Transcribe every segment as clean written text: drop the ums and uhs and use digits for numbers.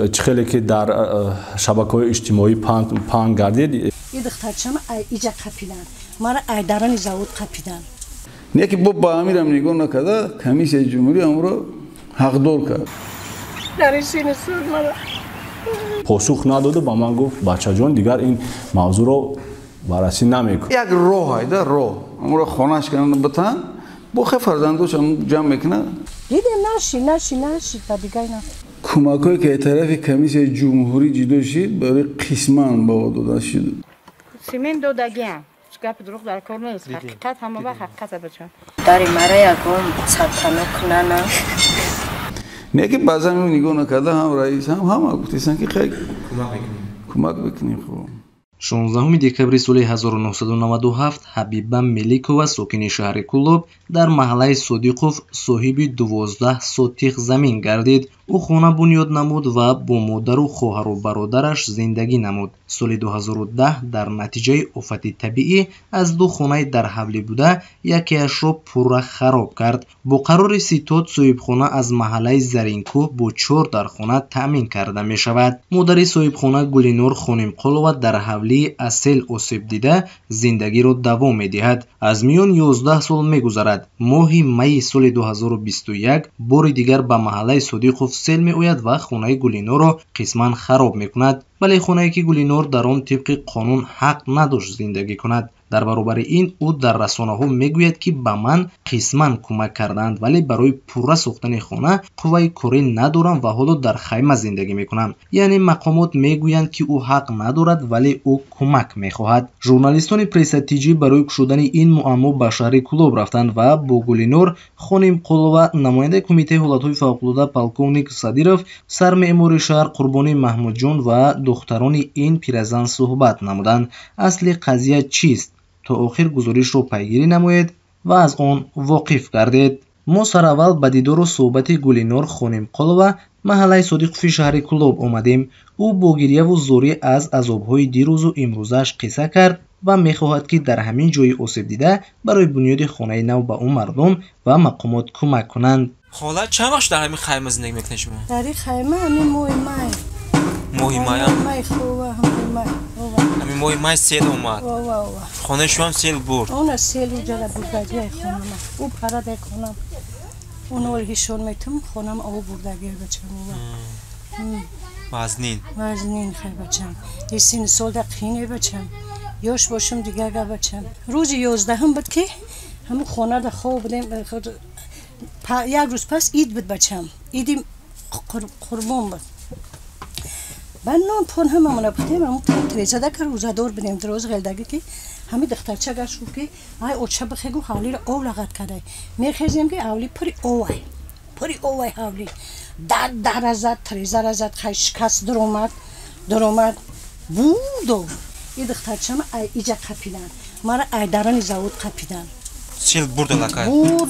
چخیلی که در شبکه‌های اجتماعی پهن گردید این دخترچم ایجا قپیدن مرا ایداران زاود قپیدن نه که با امیرم نگاه نکرده کمیسیون جمهوری امرو حقدار کرد در این سینه سود مرا پاسخ نداده با من گفت بچه جان دیگر این موضوع رو بررسی نمیکنه یک راه هایده راه امرو خانه‌اش کردن بتن بخه فرزندوش هم جمع میکنه دیدی نشی تا دیگه نه کمکایی که طرف کمیسیون جمهوری جدا شد برای قسمان با داده شد سیمین دادگیم گپ دروغ در کار نیست حقیقت همه با حقیقت بچه داری مرا یکم سلطنت کنن نه که بعضا می نگاه نکرده هم رئیس هم گفتیسن که خیلی کمک بکنی خوب 16 декабри соли 1997 ҳабиба меликова сокини шаҳри кӯлоб дар маҳаллаи содиқов соҳиби 12 сотиқ замин гардид. ӯ хона бунёд намуд ва бо модару хоҳару бародараш зиндагӣ намуд. соли 2010 дар натиҷаи офати табиӣ аз ду хонаи дар ҳавлӣ буда якеашро пурра хароб кард. бо қарори ситод соҳибхона аз маҳаллаи заринкӯҳ бо 4 дар хона таъмин карда мешавад. модари соҳибхона Гулинор Хонимқулова дар ҳавлии аз сел осеб дида зиндагиро давом медиҳад. аз миён 11 сол мегузарад. моҳи майи соли 2021 бори дигар ба маҳаллаи Содиқов сел меояд ва хонаи Гулинорро қисман хароб мекунад. вале хонае ки Гулинор дар он тибқи қонун ҳақ надошт зиндагӣ кунад. дар баробари ин ӯ дар расонаҳо мегӯяд ки ба ман қисман кӯмак карданд, вале барои пурра сохтани хона қувваи корӣ надорам ва ҳоло дар хайма зиндагӣ мекунам. яъне мақомот мегӯянд ки ӯ ҳақ надорад, вале ӯ кӯмак мехоҳад. журналистони прессатиҷӣ барои кушодани ин муаммо ба шаҳри Кӯлоб рафтанд ва бо Гулинор Хонимқулова, намояндаи кумитаи ҳолатҳои фавқулода полковник Садиров, сармеъмори шаҳр Қурбонӣ Маҳмудҷон ва духтарони ин пиразан суҳбат намуданд. асли қазия чист? то охир гузоришро пайгирӣ намоед ва аз он воқиф гардед. мо сараввал ба дидору суҳбати Гулинор Хонимқулова маҳаллаи Содиқови шаҳри Кӯлоб омадем. ӯ бо гирьяву зорӣ аз азобҳои дирӯзу имрӯзааш қисса кард ва мехоҳад ки дар ҳамин ҷои осеб дида барои бунёди хонаи нав ба он мардум ва мақомот кӯмак кунанд. хола чанд вақт дар ҳамин хайма зиндагӣ мекунед шумо? در این خیمه همین موی مای моҳи май مای خوبه همین مای ҳамин моҳи май сел омад. хонаи шумо ҳам сел бурд? اون سیل جلا بردگی خونم او پرده کنم اون ولهیشون میتونم خونم او بردگی بچم وزنین خیلی بچم یه سین سال دقیقه بچم یاش باشم دیگه بچم روز 11 هم بود که همون خونه ده خواب بودیم یک روز پس اید بود بچم ایدی قربان بود بعد نون پون هم امونه بودیم همون تریزه ده که روزادور بودیم دروز غلدگی که همین دخترچه گشت بود که ای اوچه بخیگو حالی رو او لغت کرده میخیزیم که اولی پری اوی حالی در ازد تریزه ازد خیش کس در اومد بودو این دخترچه ما ایجا قپیدن مرا ایدارانی زاود قپیدن سیل برد لکه برد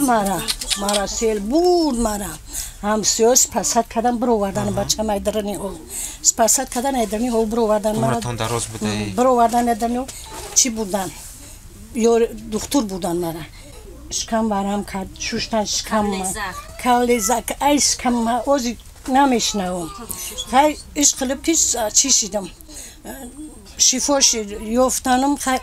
مرا سیل برد مرا هم سیاس پسد کردن برو وردن بچه ما ایدارانی او پسد کردن ایدارانی او برو وردن مرا برو وردن ایدارانی او چی بودن یا دکتر بودن مرا شکم برام کرد شوشتن شکم کلیزک ای شکم اوزی نمیشنوم خیلی عشق قلب چی شیدم شیفاش یافتنم خیلی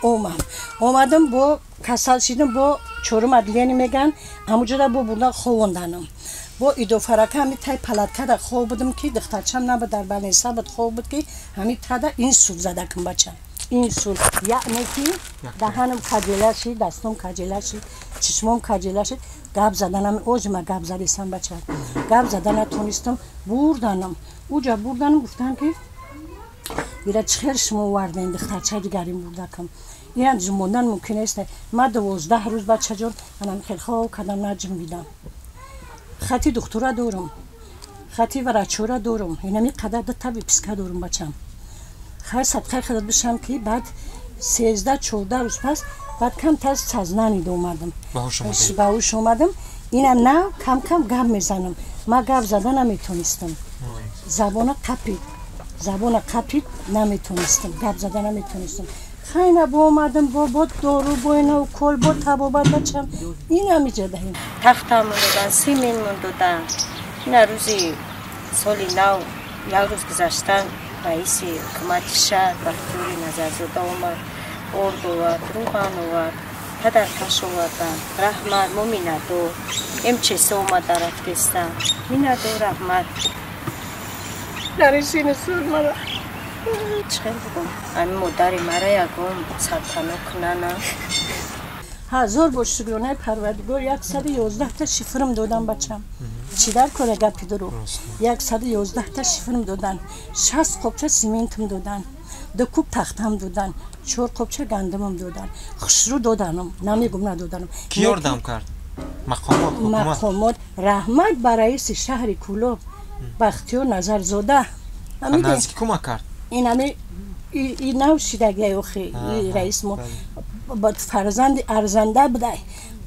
اومدم با کسل شیدم با چورم ادلیانی میگن همونجا با بودن خواندنم با ایدو فرکه همی تای پلت کرده خواب بودم که دخترچم نبود در بلین سبت خواب بود که همی تاده این سول زده کن بچم این سول یعنی که دهنم کجله شد دستم کجله شد چشمم کجله شد گاب زدنم اوجم گاب زدیسم بچم گاب زدن نتونستم بردنم اوجا بردنم گفتن که بیره چخیر شما وردین دخترچه دیگرین بردکم این انجام موندن ممکن است من 12 روز بچه جان منم خیلی خواه کدام نجم بیدم خطی دکترا دارم خطی ورچورا دارم اینمی قدر ده طبی پیسکا دارم بچم خیلی صدقه خدت بشم که بعد 13-14 روز پس بعد کم تاز چزنانی دو اومدم باهوش اومدم اینم نه کم کم گب میزنم ما گب زدن نمیتونستم زبان قپید نمیتونستم گب زدن نمیتونستم خیلی با اومدم با دارو با اینا و کل با تبابت بچم این هم ایجا دهیم تختم دادن سیمین من دادن این روزی سالی نو یک روز گذشتن رئیس حکومت شهر بختیاری نظرزاده اومد، ارد آورد، روغن آورد، پدرکش آوردن، رحمت مومینادو امچسه اومد رفتستن، مینادو رحمت نریسین سور مرا چخیر بگم امی مادری مرا یکم سلطنو کنن 1000 با شکرانه پروردگار 111 تا شیفرم دادن بچم چی در کنه گپی درو 111 تا شیفرم دادن 60 قبچه سیمنتم دادن 2 کوب تختم دادن 4 قبچه گندمم دادن خشرو دادنم نمیگم ندادنم کی یاردم کرد مقامات رحمت برای رئیس شهر کولوب بختیار نظرزاده نزدیک کمک کرد این همه این نو شیدگی اخی رئیس ما با فرزند ارزنده بوده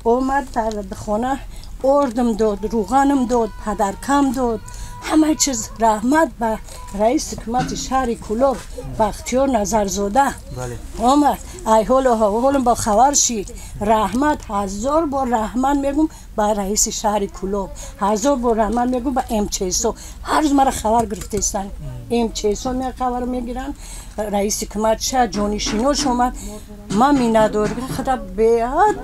اومد در خانه اردم داد روغنم داد پدرکم داد همه چیز رحمت به رئیس حکومت شهر کولوب بختیار نظرزاده اومد ای حالم با خبر شید رحمت 1000 بار رحمت میگم با رئیس شهر کولوب 1000 بار رحمت میگم با امچسو هر روز مرا خبر گرفته استن امچسو می خبر میگیرن رئیس حکومت شهر جانشینوش اومد من میندور خدا بیاد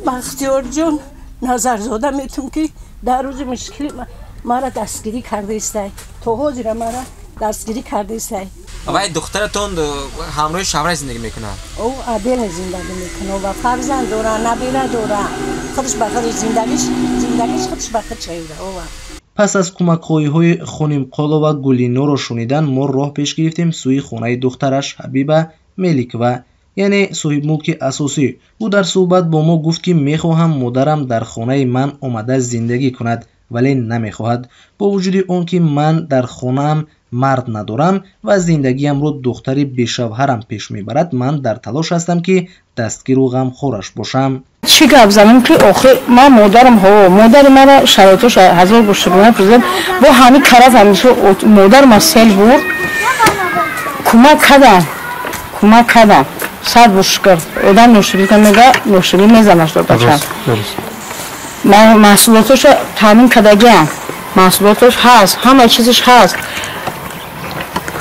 بختیار جان نظرزاده میتونم که در روز مشکلی مرا دستگیری کرده استای تو حاضر مرا دستگیری کرده استای وای دخترتون همراه شوهر زندگی میکنه او عادل زندگی میکنه و فرزند داره نبیره داره خودش به خودش زندگیش خودش به خودش چیوره او پس از کمک‌خواهی‌های خانم قالو و گلینو رو شنیدن ما راه پیش گرفتیم سوی خانه دخترش حبیبه ملیکова یعنی صاحب ملک اساسی او در صحبت با ما گفت که میخواهم مادرم در خانه من آمده زندگی کند ولی نمیخواهد با وجود اون که من در خانه‌ام مرد ندارم و زندگیم رو دختری بیشوهرم پیش میبرد من در تلاش هستم که دستگیر و غمخوارش باشم چی گپ زنم که آخه من مادر مرا شرایطش 1000 بشکونه پرزید با همین کرد همیشه مادر ما سیل بود کمک کردن 100 بشکر آدم نوشیدگی کنه میگه نوشیدگی میزنش داد بچم محصولاتش تامین کردگیم محصولاتش هست همه چیزش هست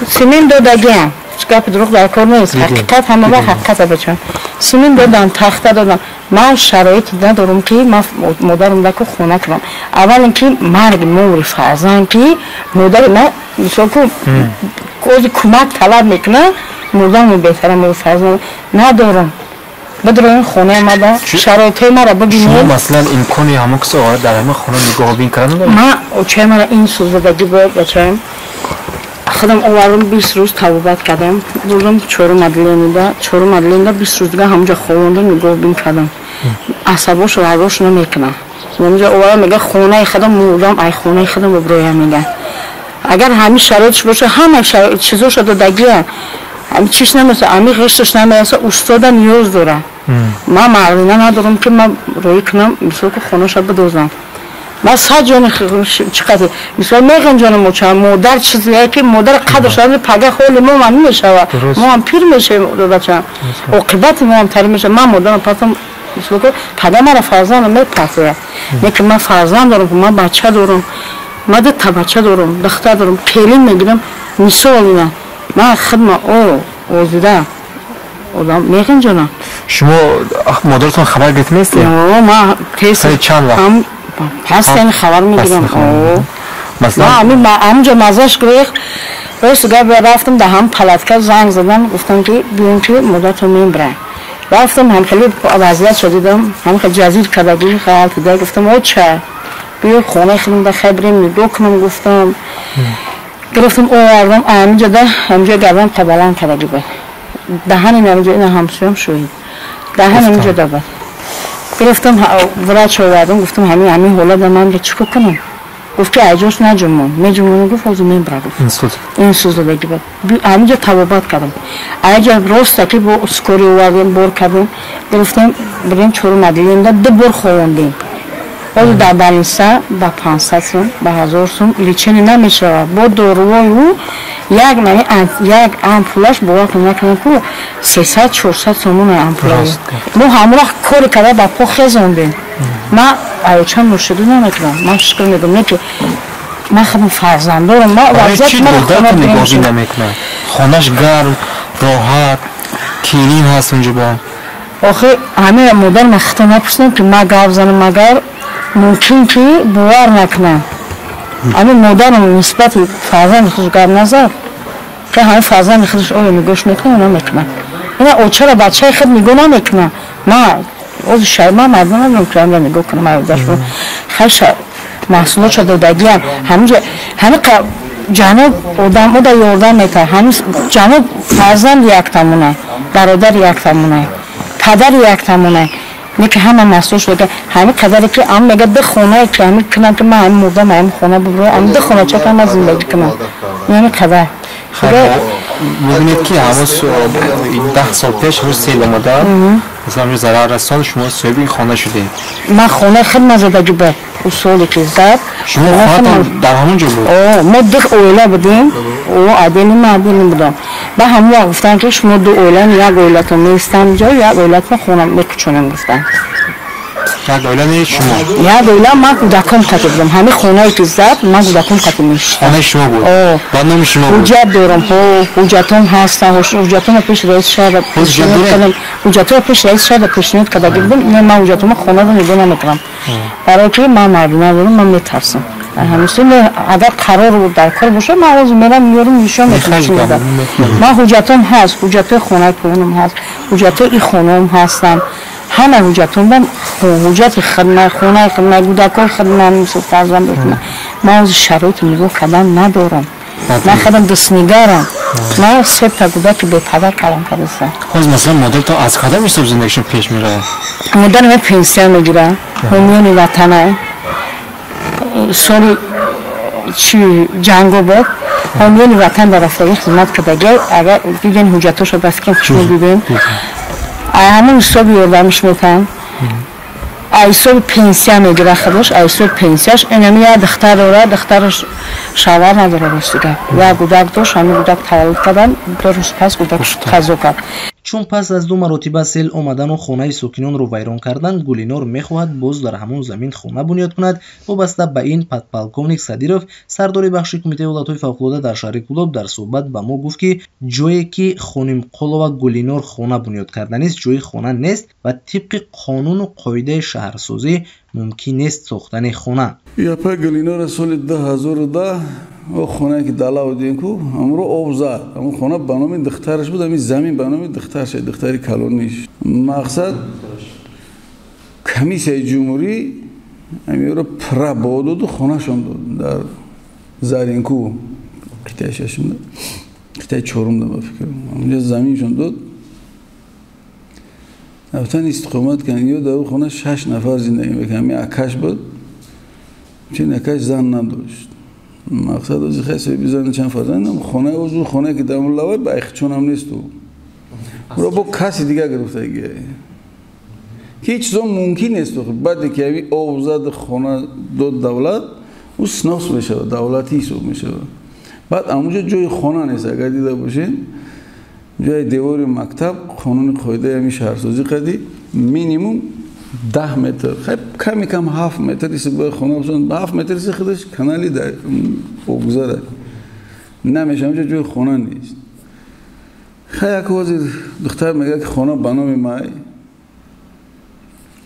سیمین دادگیم گپ دروغ در کار نیست حقیقت همه وقت حقیقت بچم سیمین دادن تخته دادن من شرایط ندارم که من مادرم دکو خونه کنم اول اینکه مرگ موری فرزند که مادر من مثلا که کمک طلب میکنه مردم بهتره موری فرزند ندارم بدر این خونه ما شرایط ما را ببینید شما مثلا امکانی همون کسی آورد در همه خونه نگاه بین کردن من چه مرا این سوزدگی بود بچم خودم آوردم 20 روز توبت کردم بردم چهارم مدلینده 20 روز دیگه همونجا خوابوندم نگاه بین کردم عصباش و عروش نمیکنه اونجا آوردم میگه خونه خودم مردم ای خونه خودم ببرایم میگه اگر همین شرایطش باشه همه چیزاش دادگیه همین چیز نمیشه همین غشتش نمیشه استاد نیاز داره من مردینه ندارم که من روی کنم مثلا که خونه‌ش بدوزم من 100 جان چقدر مثلا میگن جان مادر چیزیه که مادر قدرش از پگه خول ما من میشه ما هم پیر میشه بچم عاقبت ما هم تری میشه من مادرم پاتم مثلا که پگه مرا فرزند میپسه میگه من فرزند دارم من بچه دارم من تا بچه دارم دختر دارم پیلین میگیرم مثال اینا من خدمت اوزیده آدم میگن جان شما مادرتون خبر گرفته نیستی؟ نه ما تیست چند وقت؟ پس این خبر میگیرم مثلا همونجا مزاش گریخت راست دیگه رفتم ده هم پلاتکا زنگ زدم گفتم که بیاین که مادرتون میبره رفتم هم خیلی وضعیت شدیدم هم خیلی جزیر کردگی خیالت ده گفتم او چه بیا خونه خیلی ده خبریم نگاه کنم گفتم گرفتم آوردم همینجا ده همینجا گردم قبلان کردگی بود دهن همینجا این همسویم شوید دهن همینجا ده بود گرفتم وراج آوردم گفتم همین حالا ده من چیکار کنم گفت که اجاش نجمون میجمون گفت از من برا گفت این سوزدگی بود همینجا توبت کردم اگر راست که با اسکوری آوردیم بار کردیم گرفتم بریم چورو مدلینده 2 بار خوردیم باز در بالینسا با 500 سوم با 1000 سوم لیچنی نمیشه با داروی او یک امپولش باور کنم که 300 400 سومون امپولاش ما همراه کار کرده با پا خزوندیم من چند مرشدی نمیکنم من شکر میدم که من خودم فرزند دارم ما وضعیت من خونه نگاهی نمیکنه خونش گرم راحت کلین هست اونجا با آخه همه مادر من خطا نپرسنم که ما گفت زنم مگر ممکن که باور نکنم همه مادرم نسبت فرزند خودش گفت نظر که همه فرزند خودش آیا نگاش میکنه اونا میکنه اینا چرا بچه خود نگاه نمیکنه ما از شایما مردم نمیکنم نگاه کنم ما داشتم خیلی محصولات شده دادیم همه جناب آدم او یاردن میکنه همه جناب فرزند یک تمونه برادر یک تمونه پدر یک تمونه نه که همه مسئول شده همه قدری که ام میگه به خونه که همه کنم که من همه مردم همه خونه ببرم ام به خونه چه کنم زندگی کنم یعنی قدر میبینید که حواس 10 سال پیش روز سیل مادر مثلا روز ضرر رسان شما صاحب خانه شدید من خونه خیلی نزدگی به اصولی که زد شما خواهدم در همونجا بود؟ ما دو اوله بودیم او عدیلی من عدیلی بودم به همون وقت گفتن که شما دو اوله یک اوله تو میستم جا یک اوله تو خونه میکچونم گفتن یک اوله نیست شما؟ یک اوله من کودکم کتی بودم همه خونه که زد من کودکم کتی میشتم خانه شما بود؟ بعد نام شما بود؟ حجت دارم حجتم هستم حجتم پیش رئیس شهر حجتم پیش رئیس شهر پیشنهاد کردم بودم من حجتم خونه رو نگاه نمیکنم برای که من مردم ندارم من میترسم همیشه اگر قرار بود در کار باشه من از میرم میارم میشم میتونم من حجتم هست حجت خونه کنم هست حجت این خونم هستم همه حجتم من حجت خدمت خونه خدمت کودکان خدمت میشه فرزند بکنم من از شرایط نگاه کردن ندارم من خودم دستنگارم من 3 تا کودک به پدر کارم کردم خب مثلا مدل تو از کدام حساب زندگیشون پیش میره مدل من پنسیون میگیرم همیون وطنه سال چی جنگو بود همیون وطن در رفتاری خدمت کردگی اگر دیگه حجتاشو بس کم شما دیدیم همون حساب یاردمش میکنم ایسو پنسیون میگیره خودش ایسو پنسیاش اینمی یا دختر داره دخترش شوهر نداره باشه یا کودک داشت همین کودک تولد کردن 2 روز پس کودکش قضا کرد چون پس از 2 مرتبه سیل آمدن و خانه ساکنان رو ویران کردن گلینور میخواهد باز در همون زمین خانه بنیاد کند وابسته به این پادپالکونیک صدیرов سرداری بخش کمیته ولایت‌های فوق‌العاده در شهر کولوب در صحبت به ما گفت که جایی که خانم قولова گلینور خانه بنیاد کردن است جای خانه نیست و طبق قانون و قاعده شهرسازی ممکن نیست ساختن خانه یا پا گلینور سال 2010 و خونه که دلا بودیم کو امرو آب زد اما خونه به نام دخترش بود همین زمین به نام دخترش دختری کلونیش مقصد کمیسیه جمهوری همین رو پرا بود و خونه شون در زارینکو قطعه ششم داد قطعه 4 داد فکر اونجا زمین شون داد رفتن استقامت کردن یا در خونه 6 نفر زندگی میکنن همین اکاش بود چون اکاش زن نداشت مقصد از خیلی بیزارن چند فرزندم خونه اوزو خونه که دم لوای با اخچون هم نیست رو با کسی دیگه گرفته گیه که هیچ چیزا ممکن نیست بعد که اوی اوزاد خونه دو دولت او سنوس میشه دولتی حساب میشه بعد اونجا جای خونه نیست اگر دیده باشین جای دیوار مکتب قانون قاعده همین شهرسازی قدی مینیمم 10 متر خیلی کمی کم 7 متر ایست به خونه بسن 7 متر ایست خودش کانالی در بگذاره نمیشه اونجا جای خونه نیست خیلی یک وزیر دختر میگه که خونه بنام مای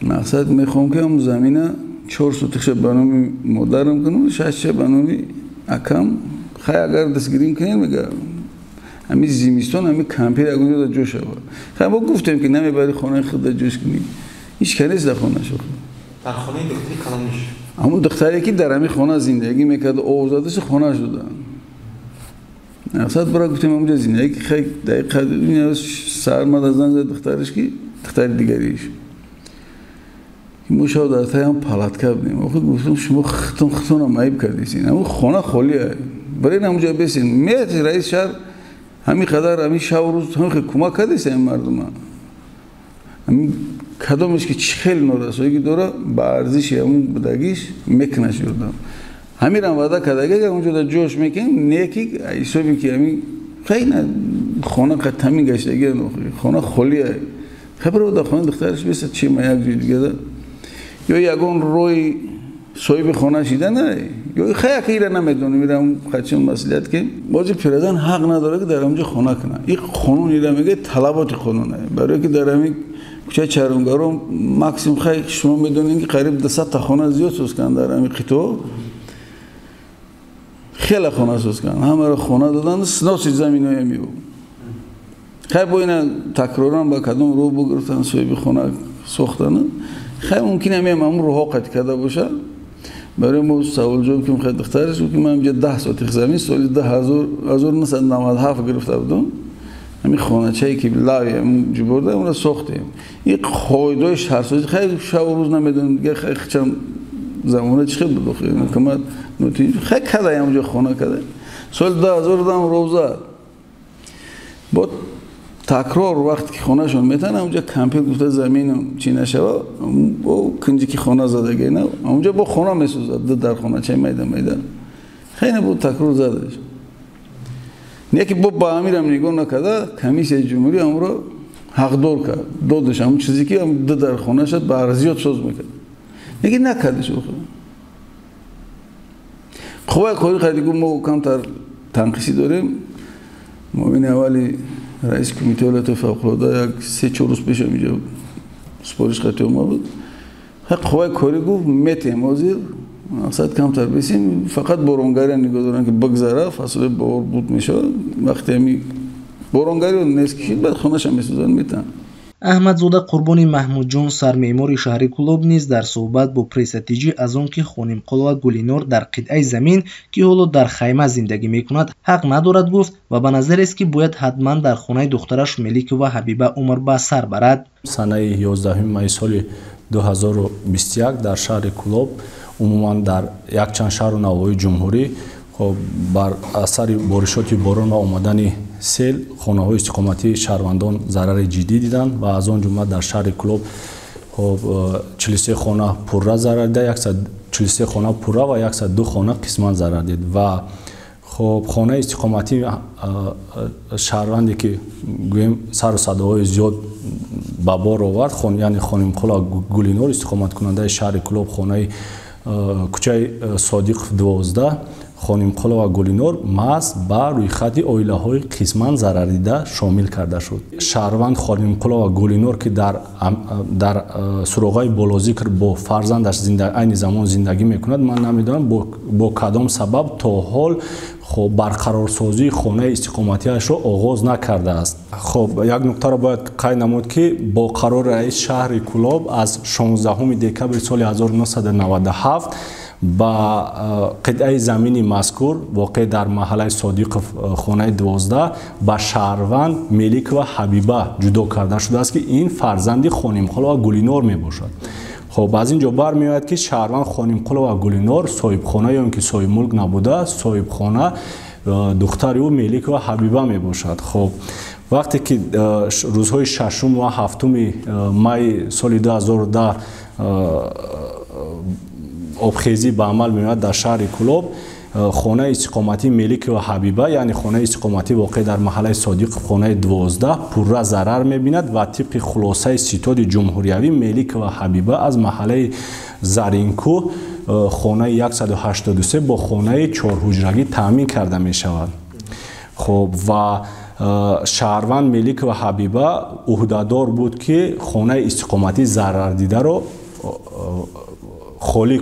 مقصد میخوام که هم زمینه 4 سوتکش بنام مادرم کنم 6 بنامی اکم خیلی اگر دستگیریم کنیم میگه همین زمستان همین کمپیر اگه در جوش بود خیلی ما گفتیم که نمیبری خونه خود در جوش کنی هیچ کنیست در خونه شد در خانه دختری کلانیش همون دختری که در همین خانه زندگی میکرد اوزادش خونه شدن مقصد برای گفتیم همونجا زندگی که خیلی دقیقه سرمد از زن زد دخترش که دختر دیگریش ما شاید در تایی هم پلاتکه بودیم آخه گفتم شما خطون هم عیب کردیسین همون خانه خالیه برای همونجا بیسین میاد رئیس شهر همین قدر همین شب و روز همین کمک کردیسین این مردم همین کدامش که خیلی نورسایی که داره با ارزش همون بدگیش میکنه شدم همین هم وعده کردگه که اونجا در جوش میکنیم نیکی ایسوبی که همین خیلی خانه قطعمی گشتگی خانه خالیه خبر بود خانه دخترش بیست چی ما یک جوی دیگه ده یا یکون روی صاحب خانه شیده نه یا خیلی خیره نمیدونه میرم خدشون مسئولیت که بازی پیرزن حق نداره که در اونجا خانه کنه این قانون ایران میگه طلبات قانونه برای که در همین کوچه چرمگارو ماکسیم خیلی شما میدونین که قریب 200 تا خانه زیاد سوز کردن در همین قطعه خیلی خانه سوز کردن همه را خانه دادن سناس زمینای میو خیلی با اینا تکرارا با کدوم رو بگرفتن صاحب خانه ساختن خیلی ممکنه همون روها قطع کرده باشه برای ما سوال جواب که خیلی دخترش بود که من اینجا 10 سوتیخ زمین سالی 1997 گرفته بودم همین خانه چایی که لای همونجا برده اون را ساختیم این قاعده‌های شهرسازی خیلی شب و روز نمیدونم دیگه خیلی چند زمانه چی خیلی بود خیلی حکومت خیلی کده همونجا خانه کده سال 2000 دام روزه با تکرار وقتی که خانه شون میتونه اونجا کمپیل گفته زمین چی نشه و کنجی که خانه زدگی نه اونجا با خانه میسوزد در خانه چه میدن خیلی بود تکرار زدش یکی با امیرم نگاه نکرده کمیسیون جمهوری هم رو حقدار کرد دادش همون چیزی که هم در خانه شد به ارزیات سوز میکرد یکی نکردش خواه کاری خیلی گفت ما کمتر تنقیصی داریم ما این اولی رئیس کمیته ولایت فوق‌العاده یک 3-4 روز پیش اینجا سپارش خطی ما بود خواه کاری گفت میتیم وزیر مقصد کمتر بیسیم فقط بارانگاری نگاه دارن که بگذره فصل بار بود میشه وقتی همی بارانگاری رو نیست کشید بعد خونش هم میسوزن میتن احمدزاده قربانی محمود جون سرمعماری شهری کلوب نیز در صحبت با پرس‌تیجی از آن که خانم قلوه گلینور در قطعه زمین که حالا در خیمه زندگی میکند حق ندارد گفت و به نظر است که باید حتما در خانه دخترش ملیک و حبیبه عمر به سر برد. سنه 11 مای سال 2021 در شهر کلوب عموما در یک چند شهر و نواحی جمهوری بر اثر بارشات باران و آمدن سیل خانه‌های استقامتی شهروندان ضرر جدی دیدند و از آن جمله در شهر کلوب 43 خانه پرره ضرر دید 143 خانه پرره و 102 خانه قسما ضرر دید و خب خانه استقامتی شهروندی که گویم سر و صداهای زیاد به بار آورد یعنی خانم قلوه گلینور استقامت کننده شهر کلوب خانه کوچه صادق 12 خانم قلوه گلینور محض بر روی خط اویله های قسما ضرر دیده شامل کرده شد. شهروند خانم قلوه گلینور که در سراغای بالاذکر با فرزندش این زمان زندگی میکند من نمیدونم با کدام سبب تا حال خب برقرارسازی خانه استقامتیش رو آغاز نکرده است. خب یک نکته را باید قید نمود که با قرار رئیس شهر کلوب از 16 دکبر سال 1997 با قطعه زمینی مذکور واقع در محله صادق خانه 12 با شهروند ملیک و حبیبه جدا کرده شده است که این فرزند خانم قلوه گلینور می باشد. خب از اینجا برمیآید که شهروند خانم قلوه گلینور صاحب خانه یا اینکه صاحب ملک نبوده صاحب خانه دختر او ملیک و حبیبه می باشد. خب وقتی که روزهای 6 و 7 مای سال 2010 آبخیزی به عمل میاد در شهر کلوب خانه استقامتی ملیک و حبیبه یعنی خانه استقامتی واقع در محله صادق خانه 12 پرره ضرر میبیند و طبق خلاصه ستاد جمهوریوی ملیک و حبیبه از محله زرینکو خانه 183 با خانه 4 حجرگی تامین کرده می شود. خب و شهروند ملیک و حبیبه عهدهدار بود که خانه استقامتی ضرر دیده رو خالی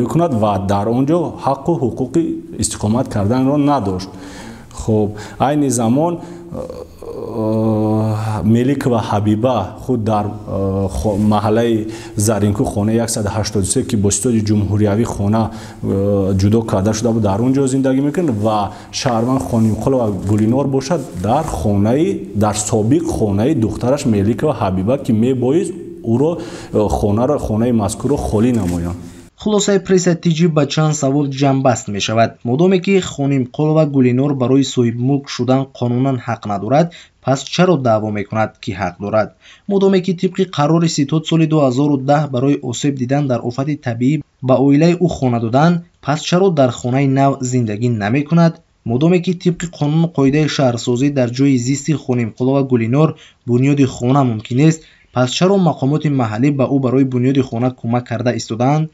کند و در آنجا حق و حقوق استقامت کردن را نداشت. خب این زمان ملیک و حبیبه خود در محله زرینکو خانه 183 که با ستاد جمهوریوی خانه جدا کرده شده بود در اونجا زندگی میکنه و شهروند خانم قلوه گلینور باشد در سابق خانه دخترش ملیک و حبیبه که میبایست او را خانه مذکور خالی نمایند. خلاصه پرس‌تیجی با چند سوال جنبست می شود. مادامی که خانم قلوه گلینور برای صاحب ملک شدن قانونا حق ندارد پس چرا دعوا می کند که حق دارد؟ مادامی که طبق قرار ستاد سال 2010 برای آسیب دیدن در آفت طبیعی به عائله او خانه دادن پس چرا در خانه نو زندگی نمی کند؟ مادامی که طبق قانون قاعده شهرسازی در جای زیست خانم قلوه گلینور بنیاد خانه ممکن است پس چرا مقامات محلی به او برای بنیاد خانه کمک کرده ایستادند؟